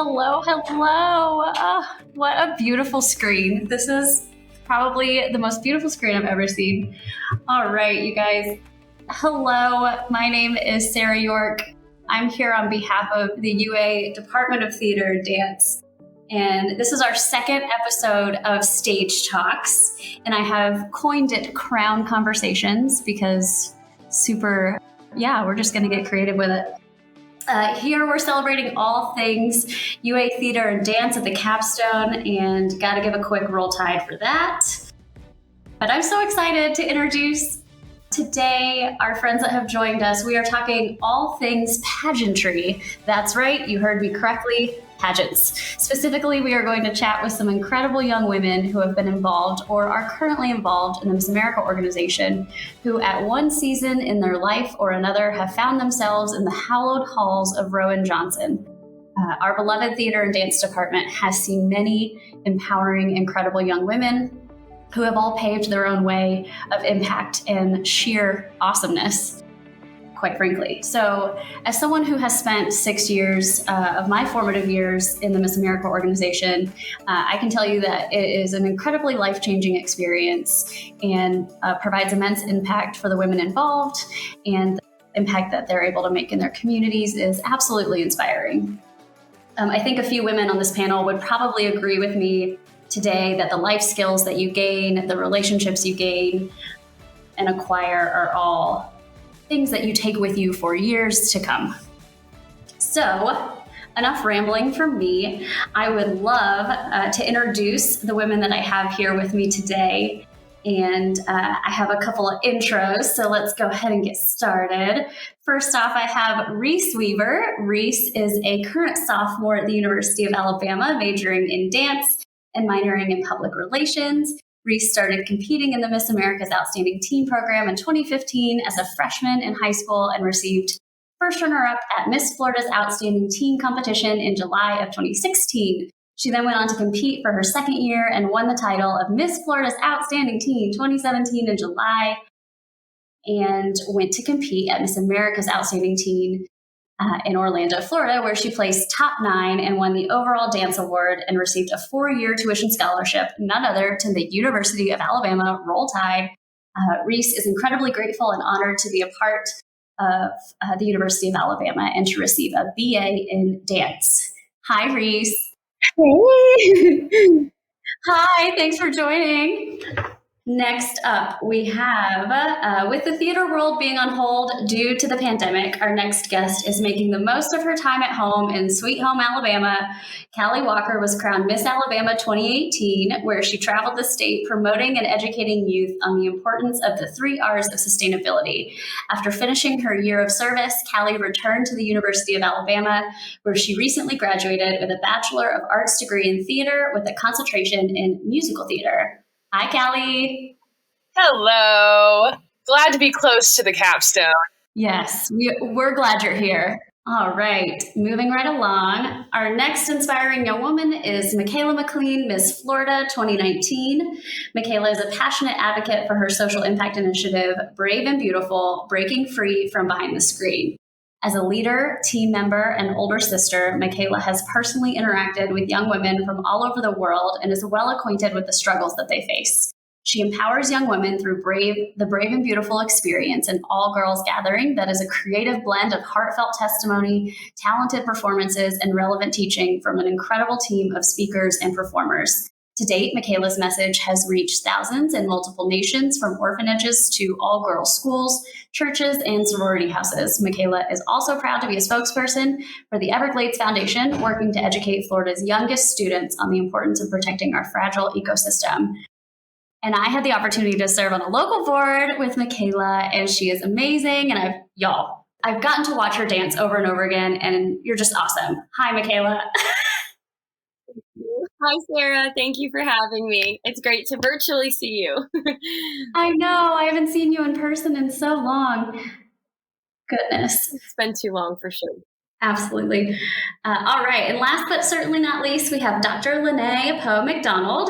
Hello, hello. What a beautiful screen. This is probably the most beautiful screen I've ever seen. All right, you guys. Hello, my name is Sarah York. I'm here on behalf of the UA Department of Theater and Dance. And this is our second episode of Stage Talks. And I have coined it Crown Conversations because we're just going to get creative with it. Here we're celebrating all things UA Theater and Dance at the Capstone, and got to give a quick roll tide for that. But I'm so excited to introduce today our friends that have joined us. We are talking all things pageantry. That's right, you heard me correctly, pageants. Specifically, we are going to chat with some incredible young women who have been involved or are currently involved in the Miss America organization, who at one season in their life or another have found themselves in the hallowed halls of Rowan Johnson. Our beloved theater and dance department has seen many empowering, incredible young women who have all paved their own way of impact and sheer awesomeness, quite frankly. So as someone who has spent 6 years of my formative years in the Miss America organization, I can tell you that it is an incredibly life-changing experience and provides immense impact for the women involved, and the impact that they're able to make in their communities is absolutely inspiring. I think a few women on this panel would probably agree with me today that the life skills that you gain, the relationships you gain and acquire are all things that you take with you for years to come. So, enough rambling from me. I would love to introduce the women that I have here with me today. And I have a couple of intros, so let's go ahead and get started. First off, I have Reese Weaver. Reese is a current sophomore at the University of Alabama, majoring in dance and minoring in public relations. Reese started competing in the Miss America's Outstanding Teen program in 2015 as a freshman in high school and received first runner-up at Miss Florida's Outstanding Teen competition in July of 2016. She then went on to compete for her second year and won the title of Miss Florida's Outstanding Teen 2017 in July, and went to compete at Miss America's Outstanding Teen in Orlando, Florida, where she placed top 9 and won the overall dance award and received a 4-year tuition scholarship, none other than the University of Alabama. Roll Tide. Reese is incredibly grateful and honored to be a part of the University of Alabama and to receive a BA in dance. Hi, Reese. Hey. Hi, thanks for joining. Next up, we have, with the theater world being on hold due to the pandemic, our next guest is making the most of her time at home in Sweet Home, Alabama. Callie Walker was crowned Miss Alabama 2018, where she traveled the state promoting and educating youth on the importance of the 3 R's of sustainability. After finishing her year of service, Callie returned to the University of Alabama, where she recently graduated with a Bachelor of Arts degree in theater with a concentration in musical theater. Hi, Callie. Hello. Glad to be close to the capstone. Yes, we're glad you're here. All right, moving right along. Our next inspiring young woman is Michaela Mclean, Miss Florida 2019. Michaela is a passionate advocate for her social impact initiative, Brave and Beautiful, Breaking Free from Behind the Screen. As a leader, team member, and older sister, Michaela has personally interacted with young women from all over the world and is well acquainted with the struggles that they face. She empowers young women through the Brave and Beautiful experience, an all-girls gathering that is a creative blend of heartfelt testimony, talented performances, and relevant teaching from an incredible team of speakers and performers. To date, Michaela's message has reached thousands in multiple nations, from orphanages to all-girls schools, churches, and sorority houses. Michaela is also proud to be a spokesperson for the Everglades Foundation, working to educate Florida's youngest students on the importance of protecting our fragile ecosystem. And I had the opportunity to serve on a local board with Michaela, and she is amazing. And I've gotten to watch her dance over and over again, and you're just awesome. Hi, Michaela. Hi, Sarah. Thank you for having me. It's great to virtually see you. I know. I haven't seen you in person in so long. Goodness. It's been too long for sure. Absolutely. All right. And last but certainly not least, we have Dr. Lene Poe McDonald.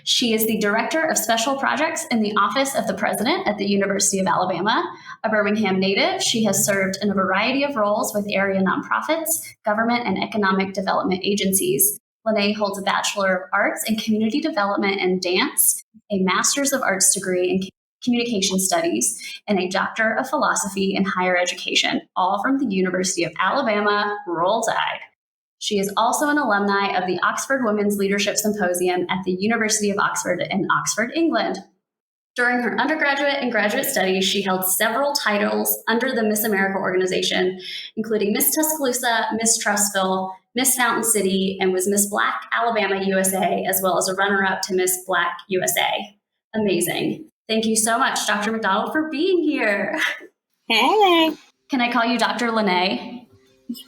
She is the Director of Special Projects in the Office of the President at the University of Alabama. A Birmingham native, she has served in a variety of roles with area nonprofits, government, and economic development agencies. Lene holds a Bachelor of Arts in Community Development and Dance, a Master's of Arts degree in Communication Studies, and a Doctor of Philosophy in Higher Education, all from the University of Alabama, Roll Tide. She is also an alumni of the Oxford Women's Leadership Symposium at the University of Oxford in Oxford, England. During her undergraduate and graduate studies, she held several titles under the Miss America organization, including Miss Tuscaloosa, Miss Trussville, Miss Fountain City, and was Miss Black Alabama USA, as well as a runner-up to Miss Black USA. Amazing. Thank you so much, Dr. McDonald, for being here. Hey. Can I call you Dr. Lene?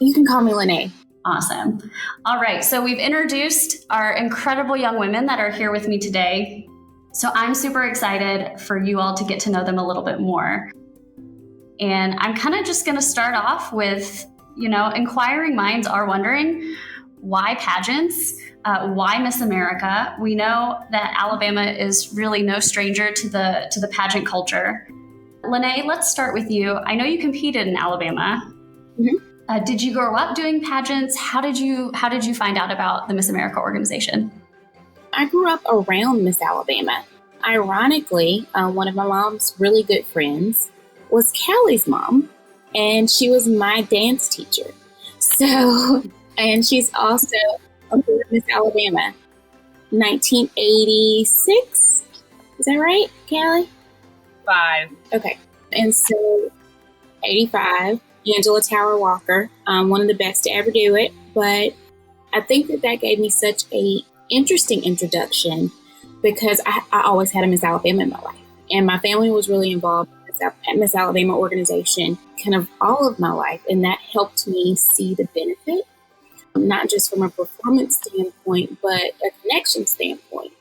You can call me Lene. Awesome. All right. So we've introduced our incredible young women that are here with me today. So I'm super excited for you all to get to know them a little bit more. And I'm kind of just going to start off with, inquiring minds are wondering, why pageants? Why Miss America? We know that Alabama is really no stranger to the pageant culture. Lene, let's start with you. I know you competed in Alabama. Mm-hmm. Did you grow up doing pageants? How did you find out about the Miss America organization? I grew up around Miss Alabama. Ironically, one of my mom's really good friends was Callie's mom, and she was my dance teacher. So, and she's also a Miss Alabama, 1986. Is that right, Callie? 5. Okay. And so, 85, Angela Tower Walker, one of the best to ever do it. But I think that gave me such a interesting introduction because I always had a Miss Alabama in my life. And my family was really involved at Miss Alabama organization kind of all of my life. And that helped me see the benefit, not just from a performance standpoint, but a connection standpoint.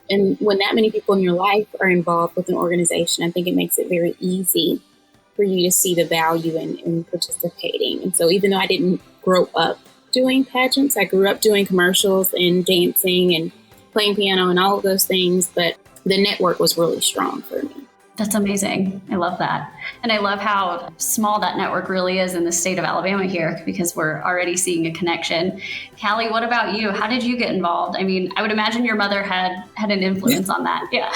And when that many people in your life are involved with an organization, I think it makes it very easy for you to see the value in participating. And so even though I didn't grow up doing pageants, I grew up doing commercials and dancing and playing piano and all of those things, but the network was really strong for me. That's amazing. I love that. And I love how small that network really is in the state of Alabama here, because we're already seeing a connection. Callie, what about you? How did you get involved? I mean, I would imagine your mother had an influence on that. Yeah.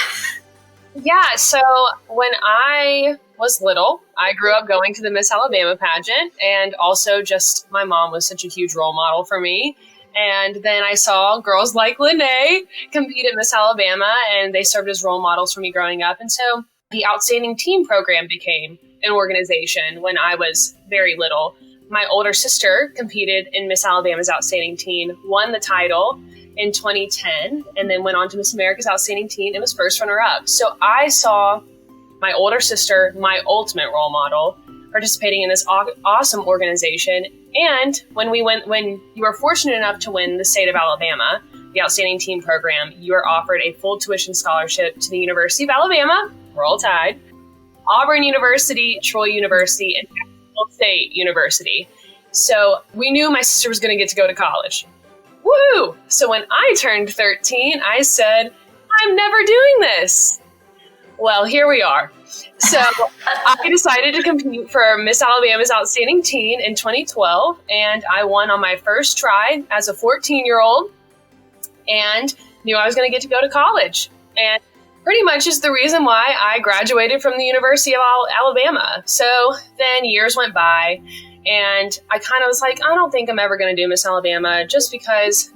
Yeah. So when I was little, I grew up going to the Miss Alabama pageant, and also just my mom was such a huge role model for me. And then I saw girls like Lene compete at Miss Alabama, and they served as role models for me growing up. And so the Outstanding Teen program became an organization when I was very little. My older sister competed in Miss Alabama's Outstanding Teen, won the title in 2010, and then went on to Miss America's Outstanding Teen and was first runner-up. So I saw my older sister, my ultimate role model, participating in this awesome organization. And when you are fortunate enough to win the state of Alabama, the Outstanding Teen program, you are offered a full tuition scholarship to the University of Alabama, Roll Tide, Auburn University, Troy University, and Jacksonville State University. So we knew my sister was going to get to go to college. Woo! So when I turned 13, I said, I'm never doing this. Well, here we are. So I decided to compete for Miss Alabama's Outstanding Teen in 2012, and I won on my first try as a 14-year-old and knew I was going to get to go to college. And pretty much is the reason why I graduated from the University of Alabama. So then years went by, and I kind of was like, I don't think I'm ever going to do Miss Alabama, just because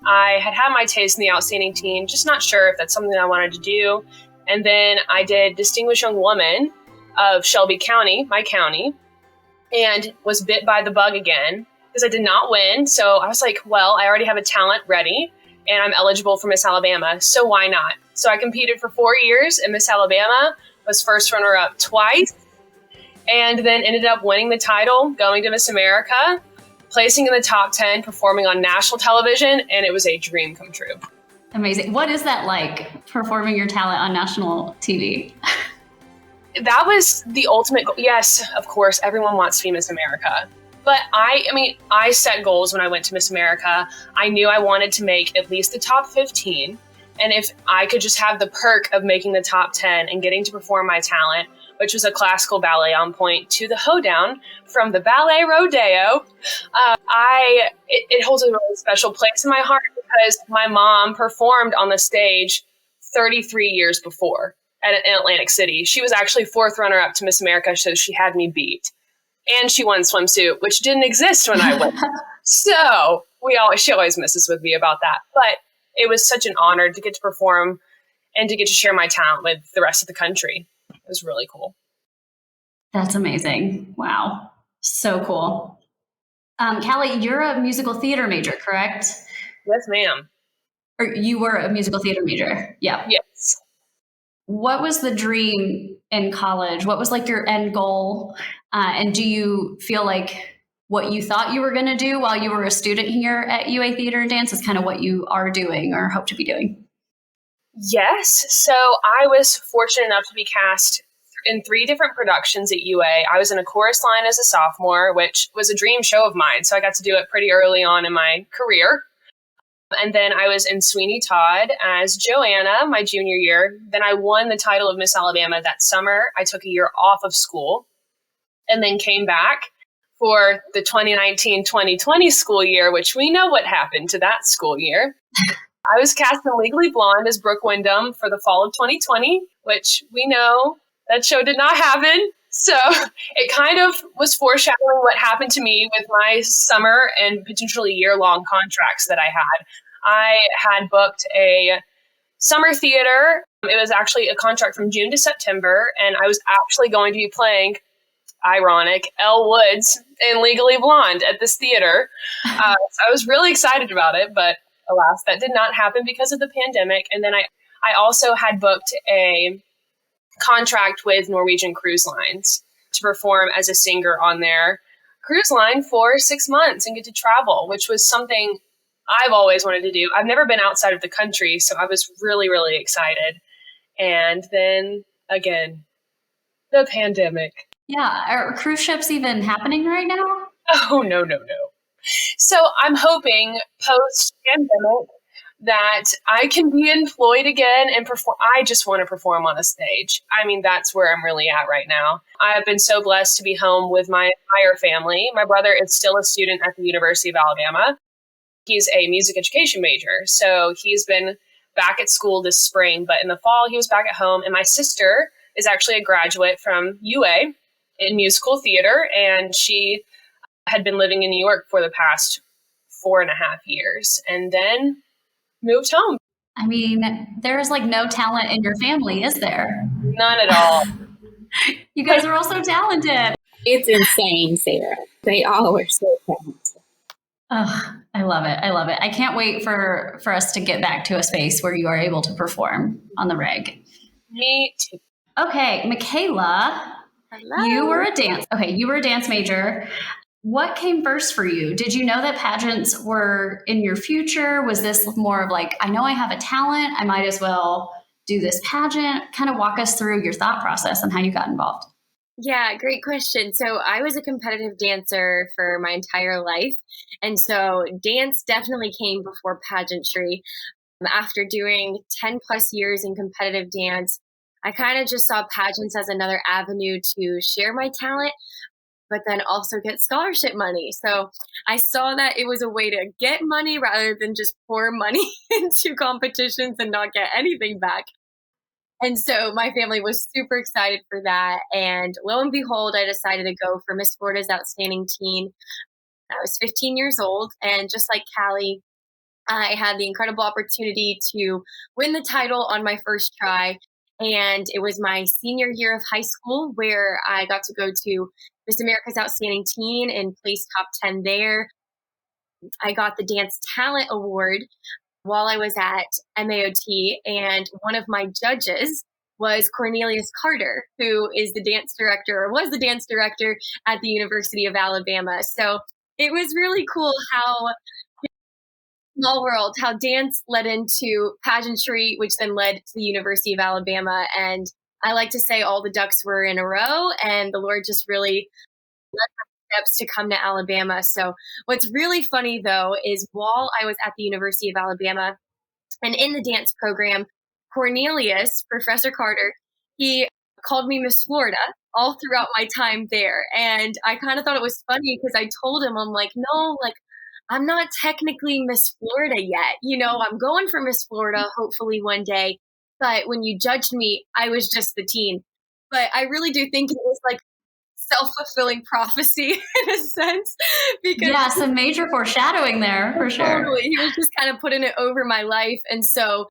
I had my taste in the Outstanding Teen, just not sure if that's something I wanted to do. And then I did Distinguished Young Woman of Shelby County, my county, and was bit by the bug again because I did not win. So I was like, well, I already have a talent ready and I'm eligible for Miss Alabama, so why not? So I competed for 4 years in Miss Alabama, was first runner-up twice, and then ended up winning the title, going to Miss America, placing in the top 10, performing on national television, and it was a dream come true. Amazing. What is that like, performing your talent on national TV? That was the ultimate goal. Yes, of course, everyone wants to be Miss America. But I set goals when I went to Miss America. I knew I wanted to make at least the top 15. And if I could just have the perk of making the top 10 and getting to perform my talent, which was a classical ballet on point to the hoedown from the Ballet Rodeo, it holds a really special place in my heart because my mom performed on the stage 33 years before in Atlantic City. She was actually 4th runner-up to Miss America, so she had me beat. And she won swimsuit, which didn't exist when I went. So she always messes with me about that. But it was such an honor to get to perform and to get to share my talent with the rest of the country. It was really cool. That's amazing. Wow. So cool. Callie, you're a musical theater major, correct? Yes, ma'am. Or you were a musical theater major? Yeah. Yes. What was the dream in college? What was like your end goal? And do you feel like what you thought you were going to do while you were a student here at UA Theater and Dance is kind of what you are doing or hope to be doing? Yes. So I was fortunate enough to be cast in 3 different productions at UA. I was in a chorus line as a sophomore, which was a dream show of mine. So I got to do it pretty early on in my career. And then I was in Sweeney Todd as Joanna my junior year. Then I won the title of Miss Alabama that summer. I took a year off of school and then came back for the 2019-2020 school year, which we know what happened to that school year. I was cast in Legally Blonde as Brooke Wyndham for the fall of 2020, which we know that show did not happen. So it kind of was foreshadowing what happened to me with my summer and potentially year-long contracts that I had. I had booked a summer theater. It was actually a contract from June to September, and I was actually going to be playing, ironic, Elle Woods in Legally Blonde at this theater. So I was really excited about it, but alas, that did not happen because of the pandemic. And then I also had booked a contract with Norwegian Cruise Lines to perform as a singer on their cruise line for 6 months and get to travel, which was something I've always wanted to do. I've never been outside of the country, so I was really, really excited. And then again, the pandemic. Yeah. Are cruise ships even happening right now? Oh, no. So I'm hoping post-pandemic that I can be employed again and perform. I just want to perform on a stage. I mean, that's where I'm really at right now. I have been so blessed to be home with my entire family. My brother is still a student at the University of Alabama. He's a music education major. So he's been back at school this spring, but in the fall, he was back at home. And my sister is actually a graduate from UA in musical theater, and she had been living in New York for the past 4.5 years. And then moved home. I mean, there's like no talent in your family, is there? None at all. You guys are all so talented. It's insane, Sarah. They all are so talented. Oh, I love it. I love it. I can't wait for us to get back to a space where you are able to perform on the reg. Me too. Okay, Michaela, Hello. you were a dance major. What came first for you? Did you know that pageants were in your future? Was this more of like, I know I have a talent, I might as well do this pageant? Kind of walk us through your thought process and how you got involved. Yeah, great question. So I was a competitive dancer for my entire life. And so dance definitely came before pageantry. After doing 10 plus years in competitive dance, I kind of just saw pageants as another avenue to share my talent, but then also get scholarship money. So I saw that it was a way to get money rather than just pour money into competitions and not get anything back. And so my family was super excited for that. And lo and behold, I decided to go for Miss Florida's Outstanding Teen. I was 15 years old. And just like Callie, I had the incredible opportunity to win the title on my first try. And it was my senior year of high school where I got to go to Miss America's Outstanding Teen and place top 10 there. I got the Dance Talent Award while I was at MAOT, and one of my judges was Cornelius Carter, who is the dance director, or was the dance director at the University of Alabama. So it was really cool how small world, how dance led into pageantry, which then led to the University of Alabama. And I like to say all the ducks were in a row, and the Lord just really led steps to come to Alabama. So what's really funny though is while I was at the University of Alabama and in the dance program, Cornelius, Professor Carter, he called me Miss Florida all throughout my time there. And I kind of thought it was funny because I told him, I'm like, no, like, I'm not technically Miss Florida yet. You know, I'm going for Miss Florida, hopefully one day. But when you judged me, I was just the teen. But I really do think it was like self-fulfilling prophecy in a sense. Because yeah, some major foreshadowing there for sure. Totally. He was just kind of putting it over my life. And so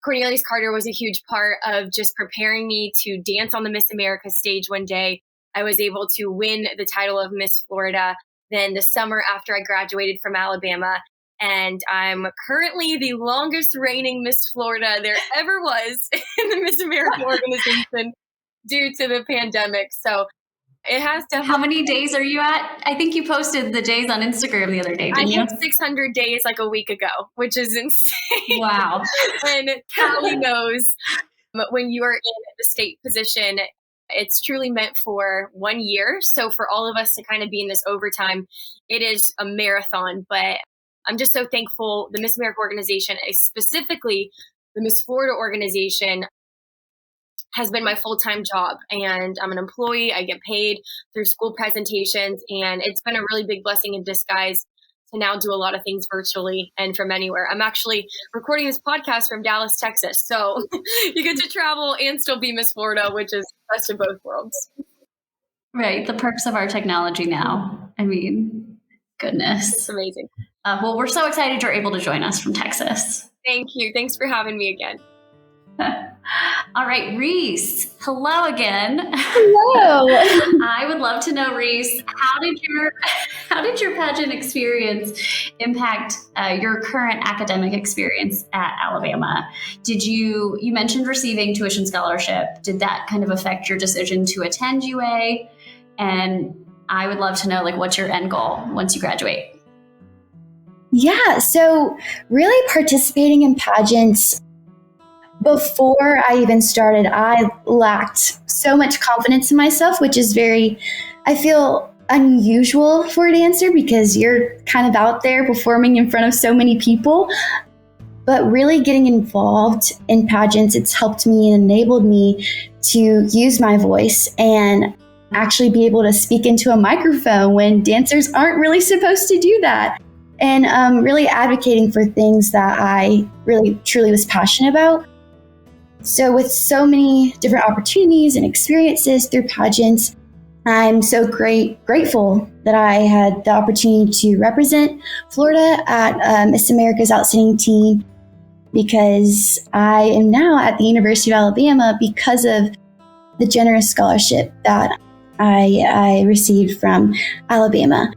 Cornelius Carter was a huge part of just preparing me to dance on the Miss America stage one day. I was able to win the title of Miss Florida then the summer after I graduated from Alabama. And I'm currently the longest reigning Miss Florida there ever was in the Miss America organization due to the pandemic. So it has to. How many days are you at? I think you posted the days on Instagram the other day, didn't you? I hit 600 days like a week ago, which is insane. Wow. And Callie knows when you are in the state position, it's truly meant for 1 year. So for all of us to kind of be in this overtime, it is a marathon. But I'm just so thankful the Miss America organization, specifically the Miss Florida organization, has been my full-time job, and I'm an employee. I get paid through school presentations, and it's been a really big blessing in disguise to now do a lot of things virtually and from anywhere. I'm actually recording this podcast from Dallas, Texas. So you get to travel and still be Miss Florida, which is the best of both worlds. Right. The perks of our technology now. I mean, goodness. It's amazing. Well, we're so excited you're able to join us from Texas. Thank you. Thanks for having me again. All right, Reese, hello again. Hello. I would love to know, Reese, how did your pageant experience impact your current academic experience at Alabama? You mentioned receiving tuition scholarship. Did that kind of affect your decision to attend UA? And I would love to know, like, what's your end goal once you graduate? Yeah, so really participating in pageants, before I even started, I lacked so much confidence in myself, which is I feel unusual for a dancer because you're kind of out there performing in front of so many people. But really getting involved in pageants, it's helped me and enabled me to use my voice and actually be able to speak into a microphone when dancers aren't really supposed to do that. And really advocating for things that I really truly was passionate about. So with so many different opportunities and experiences through pageants, I'm so grateful that I had the opportunity to represent Florida at Miss America's Outstanding Teen, because I am now at the University of Alabama because of the generous scholarship that I received from Alabama.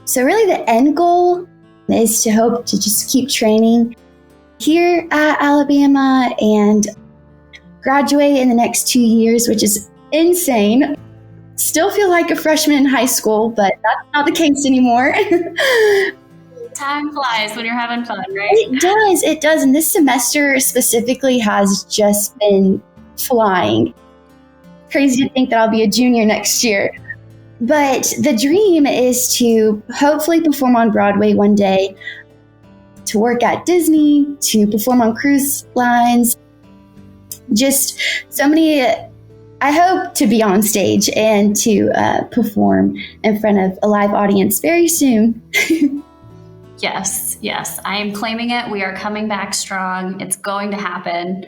So really the end goal is to hope to just keep training here at Alabama and graduate in the next 2 years, which is insane. Still feel like a freshman in high school, but that's not the case anymore. Time flies when you're having fun, right? It does. And this semester specifically has just been flying. Crazy to think that I'll be a junior next year. But the dream is to hopefully perform on Broadway one day, to work at Disney, to perform on cruise lines. Just so many, I hope to be on stage and to perform in front of a live audience very soon. Yes, I am claiming it. We are coming back strong. It's going to happen.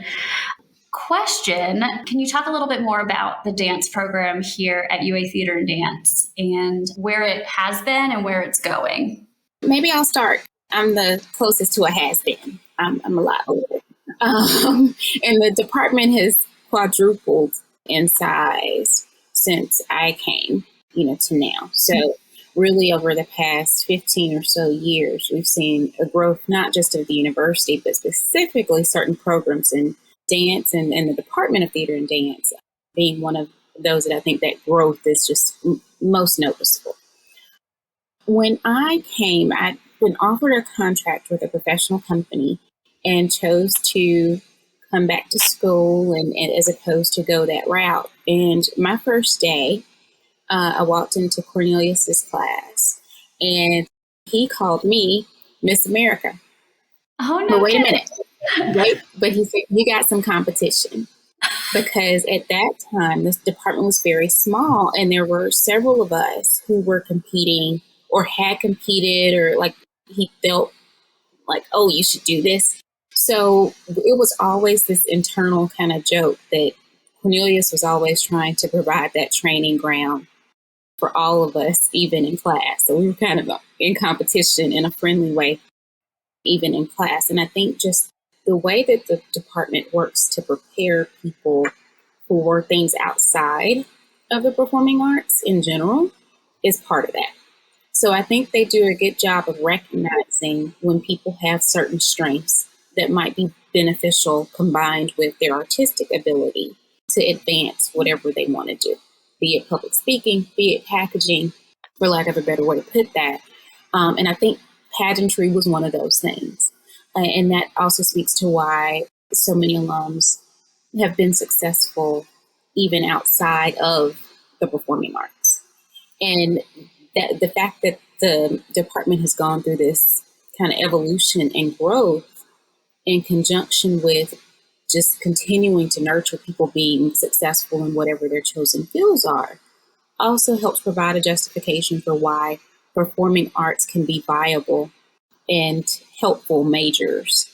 Question, can you talk a little bit more about the dance program here at UA Theater and Dance and where it has been and where it's going? Maybe I'll start. I'm the closest to a has-been. I'm a lot older. And the department has quadrupled in size since I came, to now. So really over the past 15 or so years, we've seen a growth, not just of the university, but specifically certain programs in dance and the Department of Theater and Dance being one of those that I think that growth is just most noticeable. When I came, I'd been offered a contract with a professional company and chose to come back to school and as opposed to go that route. And my first day, I walked into Cornelius's class, and he called me Miss America. Oh, no. But wait a minute. But he said, you got some competition. Because at that time, this department was very small, and there were several of us who were competing or had competed, or like he felt like, oh, you should do this. So it was always this internal kind of joke that Cornelius was always trying to provide that training ground for all of us, even in class. So we were kind of in competition in a friendly way, even in class. And I think just the way that the department works to prepare people for things outside of the performing arts in general is part of that. So I think they do a good job of recognizing when people have certain strengths that might be beneficial combined with their artistic ability to advance whatever they want to do, be it public speaking, be it packaging, for lack of a better way to put that. And I think pageantry was one of those things. And that also speaks to why so many alums have been successful even outside of the performing arts. And that the fact that the department has gone through this kind of evolution and growth in conjunction with just continuing to nurture people being successful in whatever their chosen fields are also helps provide a justification for why performing arts can be viable and helpful majors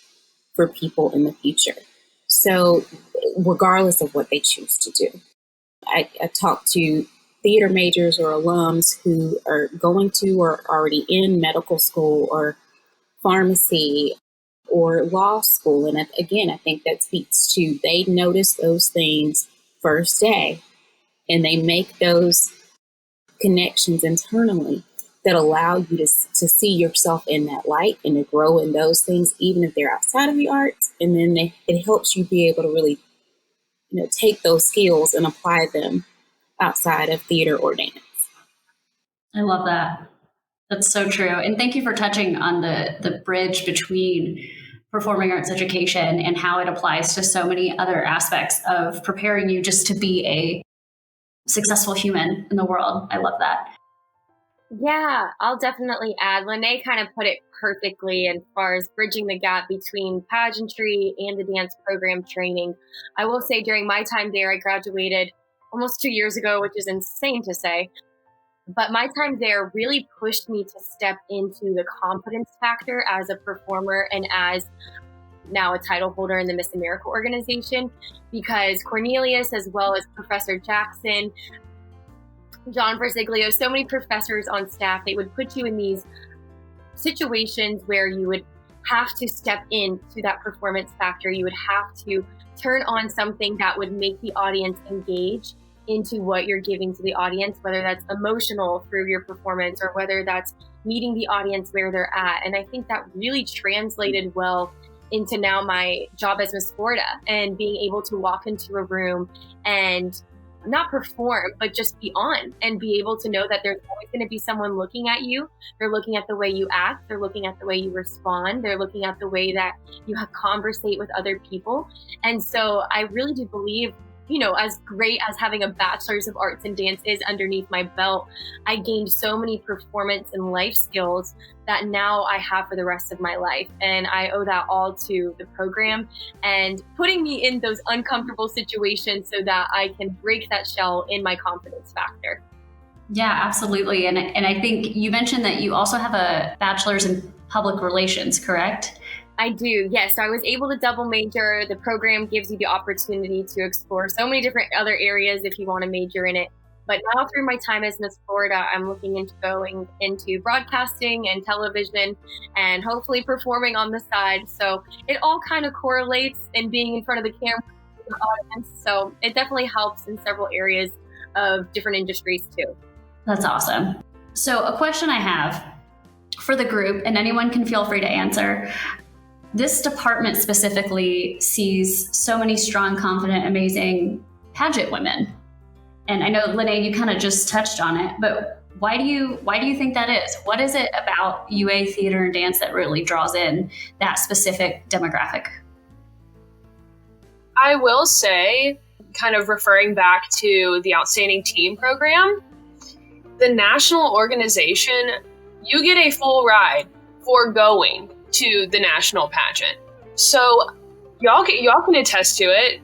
for people in the future. So regardless of what they choose to do, I talk to theater majors or alums who are going to or already in medical school or pharmacy or law school. And again, I think that speaks to they notice those things first day, and they make those connections internally that allow you to see yourself in that light and to grow in those things, even if they're outside of the arts. And then it helps you be able to really, take those skills and apply them outside of theater or dance. I love that. That's so true. And thank you for touching on the bridge between performing arts education and how it applies to so many other aspects of preparing you just to be a successful human in the world. I love that. Yeah, I'll definitely add. Lene kind of put it perfectly as far as bridging the gap between pageantry and the dance program training. I will say during my time there, I graduated almost 2 years ago, which is insane to say. But my time there really pushed me to step into the confidence factor as a performer and as now a title holder in the Miss America organization, because Cornelius, as well as Professor Jackson, John Verziglio, so many professors on staff, they would put you in these situations where you would have to step into that performance factor. You would have to turn on something that would make the audience engage into what you're giving to the audience, whether that's emotional through your performance or whether that's meeting the audience where they're at. And I think that really translated well into now my job as Miss Florida and being able to walk into a room and not perform, but just be on and be able to know that there's always going to be someone looking at you. They're looking at the way you act. They're looking at the way you respond. They're looking at the way that you conversate with other people. And so I really do believe, as great as having a bachelor's of arts and dance is underneath my belt, I gained so many performance and life skills that now I have for the rest of my life. And I owe that all to the program and putting me in those uncomfortable situations so that I can break that shell in my confidence factor. Yeah, absolutely. And I think you mentioned that you also have a bachelor's in public relations, correct? I do, yes. So I was able to double major. The program gives you the opportunity to explore so many different other areas if you want to major in it. But now through my time as Miss Florida, I'm looking into going into broadcasting and television and hopefully performing on the side. So it all kind of correlates in being in front of the camera and the audience. So it definitely helps in several areas of different industries too. That's awesome. So a question I have for the group, and anyone can feel free to answer. This department specifically sees so many strong, confident, amazing pageant women. And I know, Lene, you kind of just touched on it, but why do you think that is? What is it about UA Theater and Dance that really draws in that specific demographic? I will say, kind of referring back to the Outstanding Team program, the national organization, you get a full ride for going to the national pageant. So y'all can attest to it.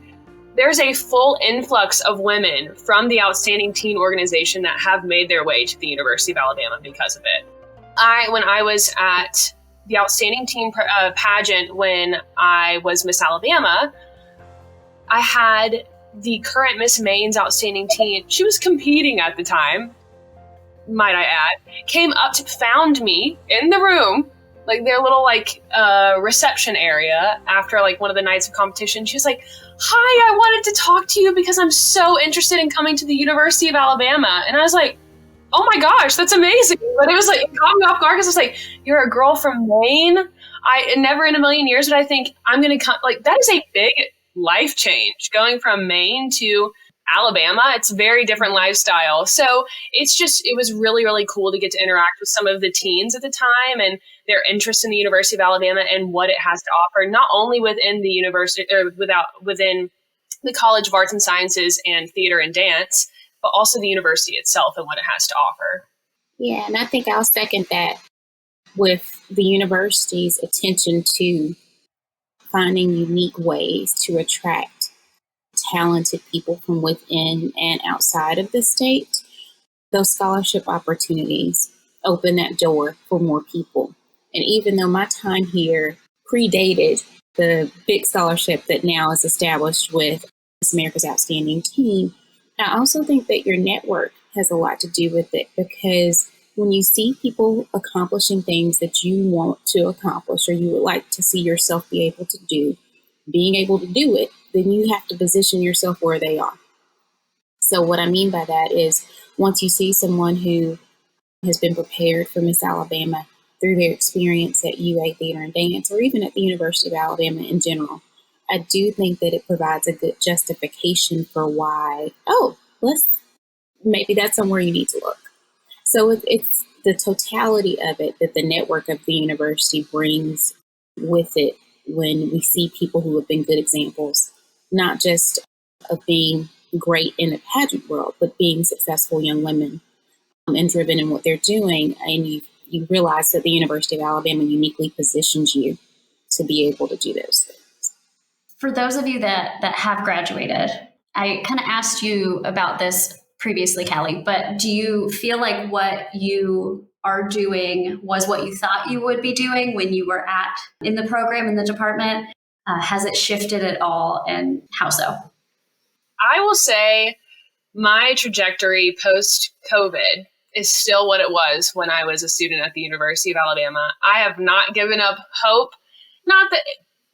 There's a full influx of women from the Outstanding Teen organization that have made their way to the University of Alabama because of it. When I was at the Outstanding Teen pageant when I was Miss Alabama, I had the current Miss Maine's Outstanding Teen. She was competing at the time, might I add, came up to found me in the room, like their little reception area after like one of the nights of competition. She was like, "Hi, I wanted to talk to you because I'm so interested in coming to the University of Alabama." And I was like, "Oh my gosh, that's amazing." But it was like, it caught me off guard because I was like, "You're a girl from Maine?" Never in a million years did I think I'm going to come. Like, that is a big life change going from Maine to Alabama. It's a very different lifestyle. So it was really, really cool to get to interact with some of the teens at the time and their interest in the University of Alabama and what it has to offer, not only within the university or within the College of Arts and Sciences and Theater and Dance, but also the university itself and what it has to offer. Yeah, and I think I'll second that with the university's attention to finding unique ways to attract talented people from within and outside of the state. Those scholarship opportunities open that door for more people. And even though my time here predated the big scholarship that now is established with America's Outstanding Teen, I also think that your network has a lot to do with it, because when you see people accomplishing things that you want to accomplish or you would like to see yourself be able to do, being able to do it, then you have to position yourself where they are. So what I mean by that is, once you see someone who has been prepared for Miss Alabama through their experience at UA Theater and Dance, or even at the University of Alabama in general, I do think that it provides a good justification for why, maybe that's somewhere you need to look. So it's the totality of it that the network of the university brings with it when we see people who have been good examples, not just of being great in the pageant world, but being successful young women and driven in what they're doing. And you realize that the University of Alabama uniquely positions you to be able to do those things. For those of you that have graduated, I kind of asked you about this previously, Callie, but do you feel like what you are doing was what you thought you would be doing when you were in the program, in the department? Has it shifted at all, and how so? I will say my trajectory post-COVID is still what it was when I was a student at the University of Alabama. I have not given up hope. Not that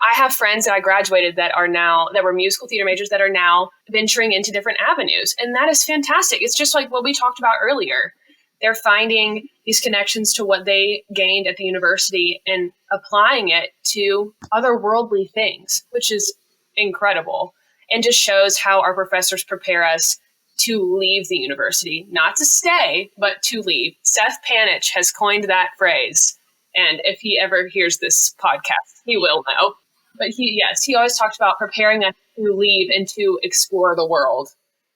I have friends that I graduated that were musical theater majors that are now venturing into different avenues. And that is fantastic. It's just like what we talked about earlier. They're finding these connections to what they gained at the university and applying it to otherworldly things, which is incredible. And just shows how our professors prepare us to leave the university, not to stay, but to leave. Seth Panich has coined that phrase. And if he ever hears this podcast, he will know. But he always talked about preparing us to leave and to explore the world,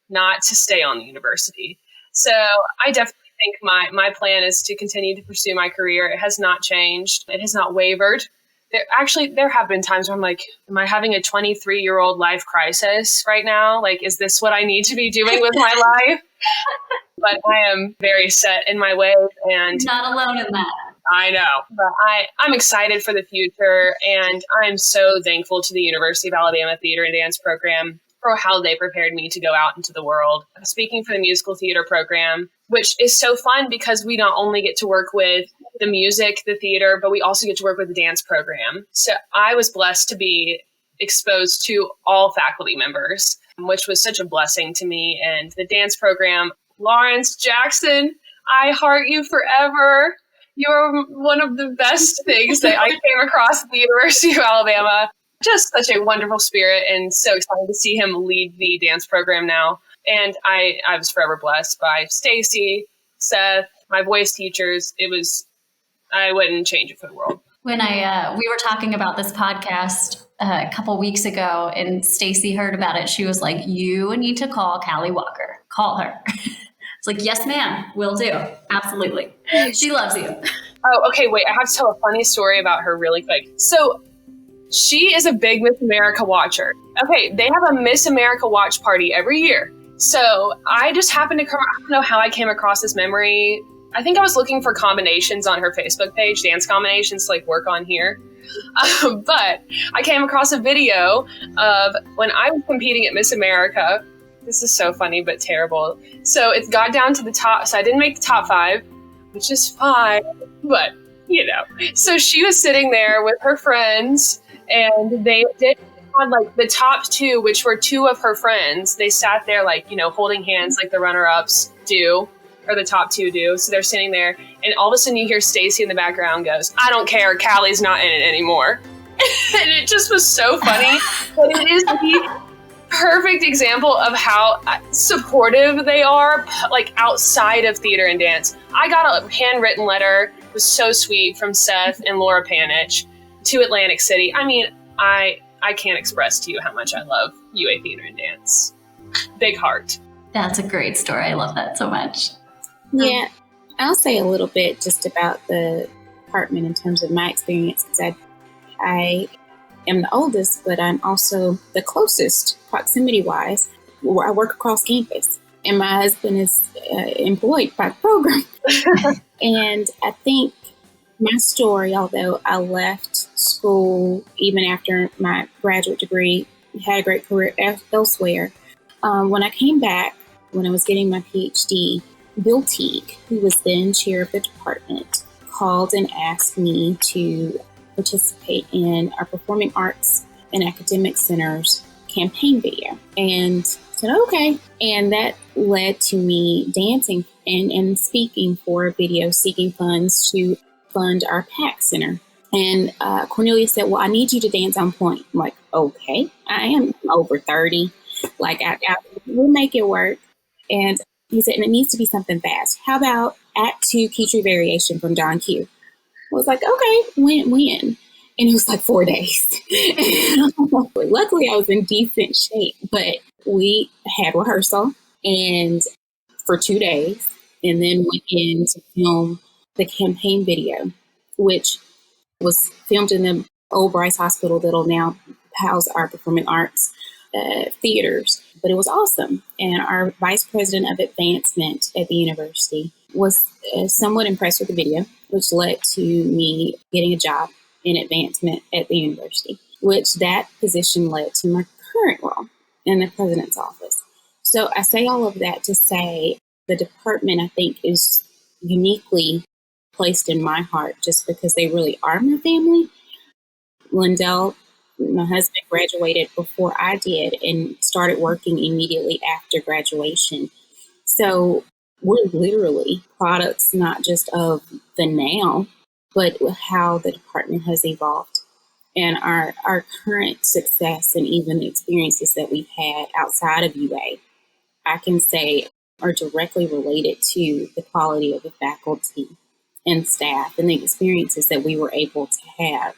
not to stay on the university. So I definitely think my plan is to continue to pursue my career. It has not changed. It has not wavered. There have been times where I'm like, am I having a 23-year-old life crisis right now? Like, is this what I need to be doing with my life? But I am very set in my ways, and not alone in that. I know, but I'm excited for the future, and I'm so thankful to the University of Alabama Theater and Dance program for how they prepared me to go out into the world. Speaking for the musical theater program, which is so fun because we not only get to work with the music, the theater, but we also get to work with the dance program. So I was blessed to be exposed to all faculty members, which was such a blessing to me. And the dance program, Lawrence Jackson, I heart you forever. You're one of the best things that I came across at the University of Alabama. Just such a wonderful spirit, and so excited to see him lead the dance program now. And I was forever blessed by Stacy, Seth, my voice teachers. I wouldn't change it for the world. When we were talking about this podcast a couple weeks ago, and Stacy heard about it, she was like, "You need to call Callie Walker. Call her." It's like, yes, ma'am, will do. Absolutely. She loves you. Oh, okay, wait, I have to tell a funny story about her really quick. So she is a big Miss America watcher. Okay, they have a Miss America watch party every year. So I just happened to I don't know how I came across this memory. I think I was looking for combinations on her Facebook page, dance combinations to like work on here. But I came across a video of when I was competing at Miss America. This is so funny, but terrible. So it got down to the top. So I didn't make the top 5, which is fine, but you know. So she was sitting there with her friends, and they did had like the top 2, which were 2 of her friends. They sat there like, you know, holding hands like the runner-ups do, or the top 2 do. So they're sitting there, and all of a sudden you hear Stacy in the background goes, "I don't care, Callie's not in it anymore." And it just was so funny. But it is the perfect example of how supportive they are, like outside of theater and dance. I got a handwritten letter, it was so sweet, from Seth and Laura Panich to Atlantic City. I mean, I can't express to you how much I love UA Theater and Dance. Big heart. That's a great story. I love that so much. Yeah, I'll say a little bit just about the department in terms of my experience, because I am the oldest, but I'm also the closest proximity-wise. I work across campus, and my husband is employed by the program. And I think my story, although I left school even after my graduate degree, had a great career elsewhere, when I came back, when I was getting my PhD, Bill Teague, who was then chair of the department, called and asked me to participate in our Performing Arts and Academic Center's campaign video. And I said, okay. And that led to me dancing and speaking for a video, seeking funds to fund our PAC Center. And Cornelia said, well, I need you to dance on point. I'm like, okay, I am over 30. Like, we'll make it work. And he said, and it needs to be something fast. How about Act 2 Keytree Variation from Don Q? I was like, okay, when? And it was like 4 days. Luckily, I was in decent shape, but we had rehearsal and for 2 days, and then went in to film the campaign video, which was filmed in the old Bryce Hospital that'll now house our performing arts theaters. But it was awesome. And our vice president of advancement at the university was somewhat impressed with the video, which led to me getting a job in advancement at the university, which that position led to my current role in the president's office. So I say all of that to say the department, I think, is uniquely placed in my heart just because they really are my family. Lindell, my husband, graduated before I did and started working immediately after graduation. So we're literally products not just of the now, but how the department has evolved. And our current success and even the experiences that we've had outside of UA, I can say are directly related to the quality of the faculty and staff and the experiences that we were able to have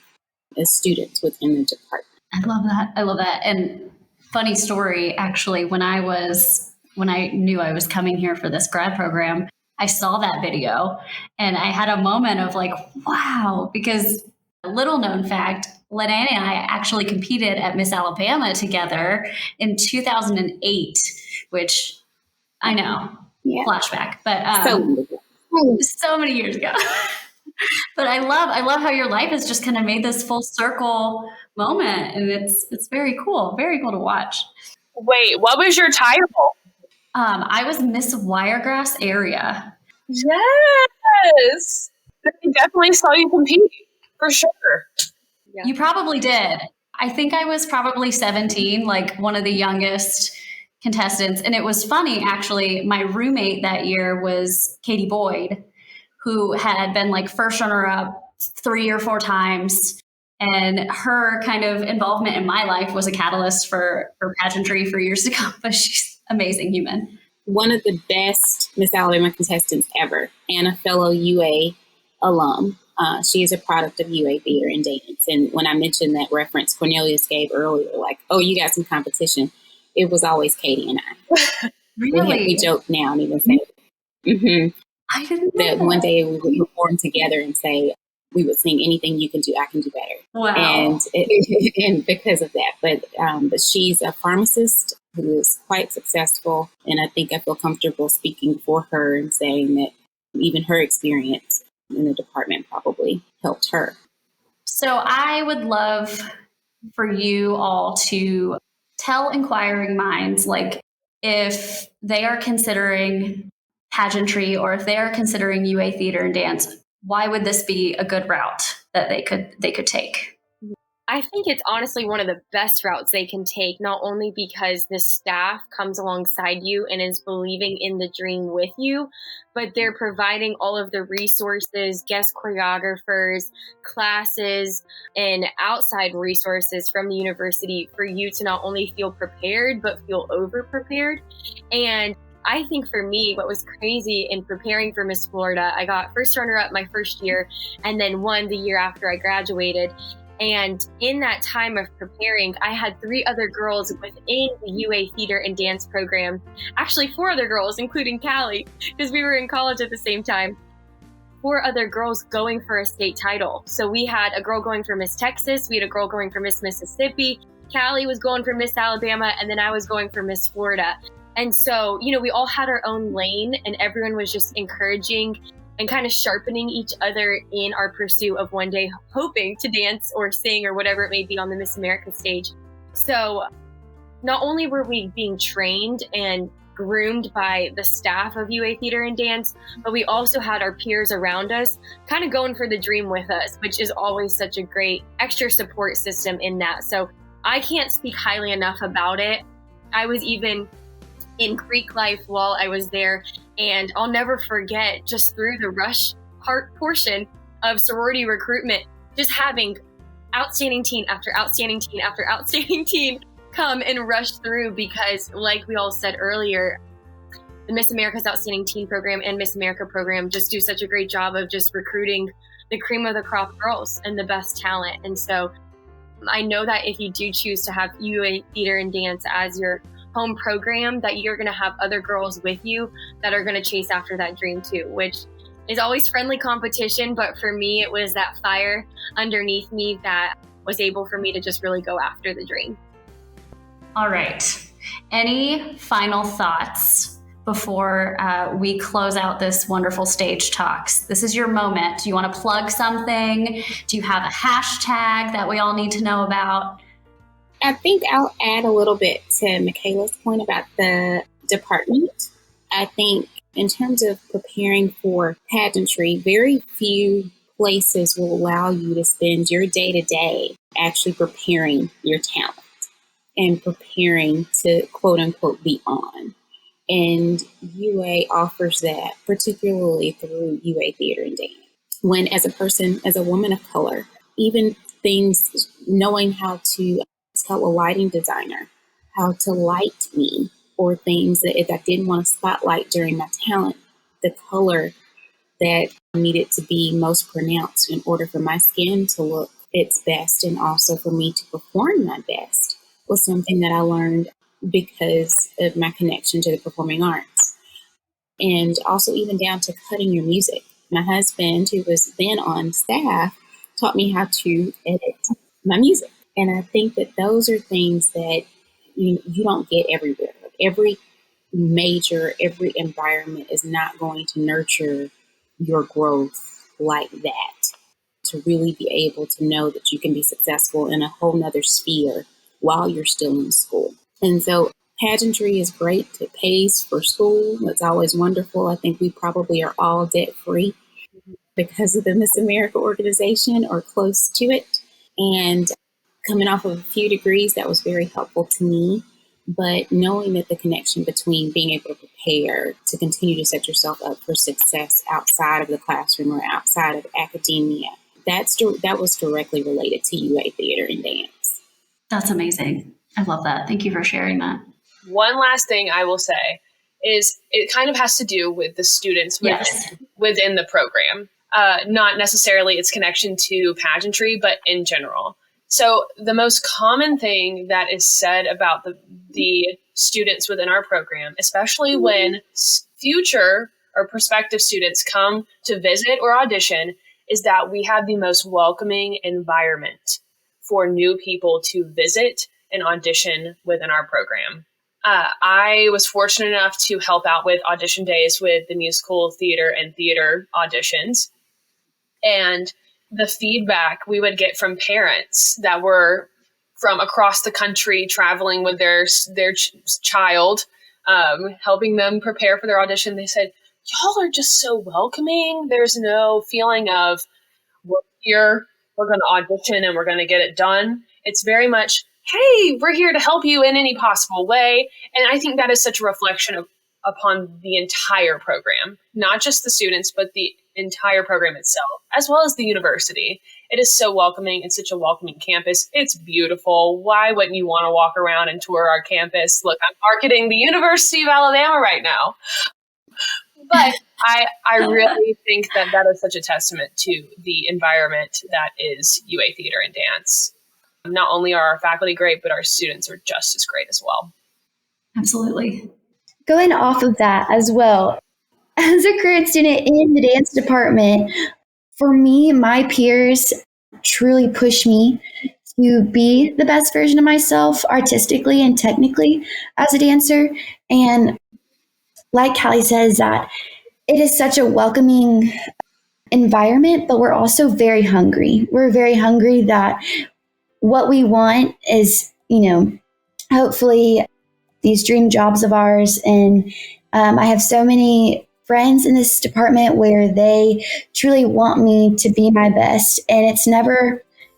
as students within the department. I love that. I love that. And funny story, actually, when I knew I was coming here for this grad program, I saw that video and I had a moment of like, wow, because a little known fact, Lenani and I actually competed at Miss Alabama together in 2008, which I know, flashback, but so many years ago. But I love how your life has just kind of made this full circle moment, and it's very cool to watch. Wait, what was your title? I was Miss Wiregrass area. Yes, I definitely saw you compete for sure. Yeah. You probably did. I think I was probably 17, like one of the youngest contestants, and it was funny actually. My roommate that year was Katie Boyd, who had been like first runner-up 3 or 4 times. And her kind of involvement in my life was a catalyst for pageantry for years to come. But she's an amazing human. One of the best Miss Alabama contestants ever, and a fellow UA alum. She is a product of UA Theater and Dance. And when I mentioned that reference Cornelius gave earlier, like, oh, you got some competition, it was always Katie and I. Really? We joke now and even say Mm-hmm. I didn't know That one day we would perform together and say, we would sing anything you can do, I can do better. Wow. And because of that, but she's a pharmacist who is quite successful. And I think I feel comfortable speaking for her and saying that even her experience in the department probably helped her. So I would love for you all to tell inquiring minds, like if they are considering pageantry or if they are considering UA theater and dance, why would this be a good route that they could take? I think it's honestly one of the best routes they can take, not only because the staff comes alongside you and is believing in the dream with you, but they're providing all of the resources, guest choreographers, classes, and outside resources from the university for you to not only feel prepared, but feel over-prepared. And I think for me, what was crazy in preparing for Miss Florida, I got first runner-up my first year and then won the year after I graduated. And in that time of preparing, I had 3 other girls within the UA theater and dance program. Actually, 4 other girls, including Callie, because we were in college at the same time. 4 other girls going for a state title. So we had a girl going for Miss Texas. We had a girl going for Miss Mississippi. Callie was going for Miss Alabama. And then I was going for Miss Florida. And so, we all had our own lane and everyone was just encouraging and kind of sharpening each other in our pursuit of one day hoping to dance or sing or whatever it may be on the Miss America stage. So not only were we being trained and groomed by the staff of UA Theater and Dance, but we also had our peers around us kind of going for the dream with us, which is always such a great extra support system in that. So I can't speak highly enough about it. I was even in Greek life while I was there. And I'll never forget, just through the rush part portion of sorority recruitment, just having outstanding teen after outstanding teen after outstanding teen come and rush through because, like we all said earlier, the Miss America's Outstanding Teen program and Miss America program just do such a great job of just recruiting the cream of the crop girls and the best talent. And so I know that if you do choose to have UA Theater and Dance as your home program, that you're going to have other girls with you that are going to chase after that dream too, which is always friendly competition. But for me, it was that fire underneath me that was able for me to just really go after the dream. All right. Any final thoughts before we close out this wonderful stage talks? This is your moment. Do you want to plug something? Do you have a hashtag that we all need to know about? I think I'll add a little bit to Michaela's point about the department. I think in terms of preparing for pageantry, very few places will allow you to spend your day-to-day actually preparing your talent and preparing to quote unquote be on. And UA offers that, particularly through UA Theater and Dance. When as a person, as a woman of color, even things, knowing how to tell a lighting designer how to light me, or things that if I didn't want to spotlight during my talent, the color that needed to be most pronounced in order for my skin to look its best and also for me to perform my best was something that I learned because of my connection to the performing arts. And also even down to cutting your music. My husband, who was then on staff, taught me how to edit my music. And I think that those are things that you don't get everywhere. Like every environment is not going to nurture your growth like that. To really be able to know that you can be successful in a whole nother sphere while you're still in school. And so pageantry is great. It pays for school. It's always wonderful. I think we probably are all debt free because of the Miss America organization or close to it. And coming off of a few degrees, that was very helpful to me. But knowing that the connection between being able to prepare to continue to set yourself up for success outside of the classroom or outside of academia, that was directly related to UA Theater and Dance. That's amazing. I love that. Thank you for sharing that. One last thing I will say is it kind of has to do with the students within the program, not necessarily its connection to pageantry, but in general. So the most common thing that is said about the students within our program, especially when future or prospective students come to visit or audition is that we have the most welcoming environment for new people to visit and audition within our program. I was fortunate enough to help out with audition days with the musical theater and theater auditions. And the feedback we would get from parents that were from across the country traveling with their child, helping them prepare for their audition, they said, y'all are just so welcoming. There's no feeling of, we're here, we're going to audition and we're going to get it done. It's very much, hey, we're here to help you in any possible way. And I think that is such a reflection upon the entire program, not just the students, but the entire program itself, as well as the university. It is so welcoming. It's such a welcoming campus. It's beautiful. Why wouldn't you want to walk around and tour our campus? Look, I'm marketing the University of Alabama right now. But I really think that is such a testament to the environment that is UA Theater and Dance. Not only are our faculty great, but our students are just as great as well. Absolutely. Going off of that as well, as a current student in the dance department, for me, my peers truly push me to be the best version of myself artistically and technically as a dancer. And like Callie says, that it is such a welcoming environment, but we're also very hungry. We're very hungry that what we want is, hopefully these dream jobs of ours. And I have so many friends in this department where they truly want me to be my best. And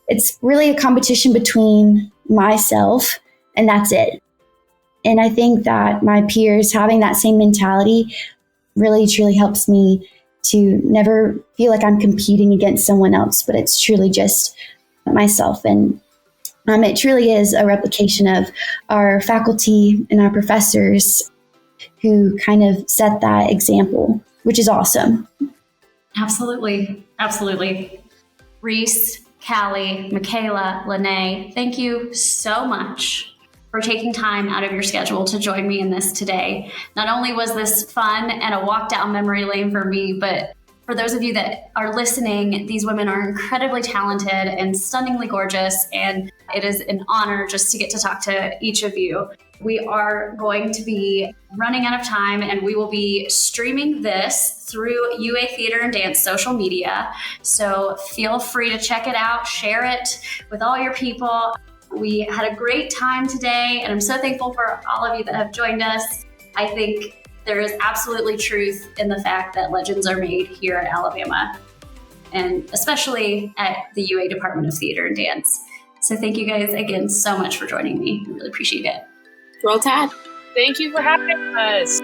it's really a competition between myself, and that's it. And I think that my peers having that same mentality really, truly helps me to never feel like I'm competing against someone else, but it's truly just myself. And it truly is a replication of our faculty and our professors who kind of set that example, which is awesome. Absolutely. Absolutely. Reese, Callie, Michaela, Lene, thank you so much for taking time out of your schedule to join me in this today. Not only was this fun and a walk down memory lane for me, but for those of you that are listening, these women are incredibly talented and stunningly gorgeous, and it is an honor just to get to talk to each of you. We are going to be running out of time, and we will be streaming this through UA Theater and Dance social media. So feel free to check it out, share it with all your people. We had a great time today, and I'm so thankful for all of you that have joined us. I think there is absolutely truth in the fact that legends are made here at Alabama, and especially at the UA Department of Theater and Dance. So thank you guys again so much for joining me. I really appreciate it. Roll Tide. Thank you for having us.